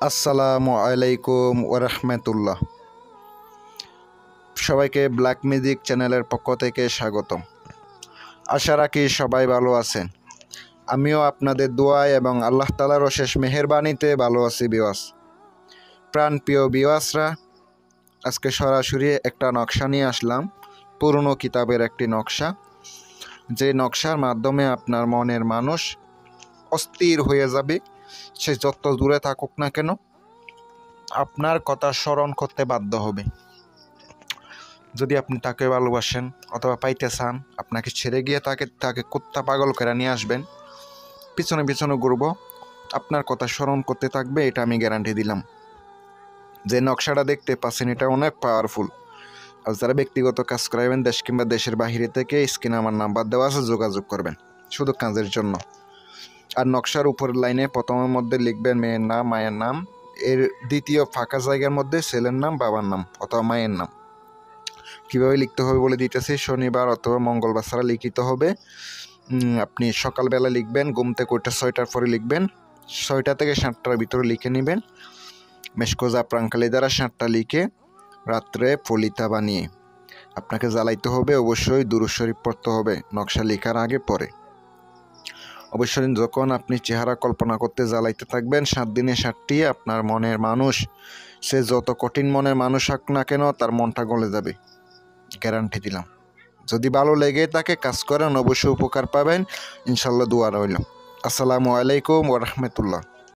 আসসালামু আলাইকুম ওরহমতুল্লাহ। সবাইকে ব্ল্যাক মিউজিক চ্যানেলের পক্ষ থেকে স্বাগতম। আশা রাখি সবাই ভালো আছেন। আমিও আপনাদের দোয়ায় এবং আল্লাহ তাআলার অশেষ মেহেরবানিতে ভালো আছি বিওয়াস। প্রাণপ্রিয় বিওয়াসরা, আজকে সরাসরি একটা নকশা নিয়ে আসলাম, পুরনো কিতাবের একটি নকশা। যে নকশার মাধ্যমে আপনার মনের মানুষ অস্থির হয়ে যাবে। সে যত দূরে থাকুক না কেন, আপনার কথা স্মরণ করতে বাধ্য হবে। যদি আপনি তাকে ভালোবাসেন অথবা পাইতে চান, আপনাকে ছেড়ে গিয়ে তাকে কুত্তা পাগল করে নিয়ে আসবেন, পিছনে পিছনে ঘুরবো, আপনার কথা স্মরণ করতে থাকবে, এটা আমি গ্যারান্টি দিলাম। যে নকশাটা দেখতে পাচ্ছেন এটা অনেক পাওয়ারফুল। আর যারা ব্যক্তিগত কাজ করাবেন দেশ কিংবা দেশের বাহিরে থেকে, স্ক্রিনে আমার নাম্বার দেওয়া আছে, যোগাযোগ করবেন শুধু কাজের জন্য। আর নকশার উপরের লাইনে প্রথমের মধ্যে লিখবেন মেয়ের নাম, মায়ের নাম, এর দ্বিতীয় ফাঁকা জায়গার মধ্যে ছেলের নাম, বাবার নাম অথবা মায়ের নাম। কীভাবে লিখতে হবে বলে দিতেছি। শনিবার অথবা মঙ্গলবার ছাড়া লিখিত হবে। আপনি সকালবেলা লিখবেন, ঘুম থেকে উঠে 6টার পরে লিখবেন, 6টা থেকে 7টার ভিতরে লিখে নেবেন। মেশকোজা প্রাঙ্কালি দ্বারা 7টা লিখে রাত্রে ফলিতা বানিয়ে আপনাকে জ্বালাইতে হবে। অবশ্যই দুরূদ শরীফ পড়তে হবে নকশা লেখার আগে পরে। অবশ্যই যখন আপনি চেহারা কল্পনা করতে জ্বালাইতে থাকবেন, 7 দিনে 7টি আপনার মনের মানুষ, সে যত কঠিন মনের মানুষ হোক না কেন, তার মনটা গলে যাবে, গ্যারান্টি দিলাম। যদি ভালো লেগে তাকে কাজ করেন, অবশ্যই উপকার পাবেন ইনশাল্লাহ। দোয়া রইল। আসসালামু আলাইকুম ওয়া রাহমাতুল্লাহ।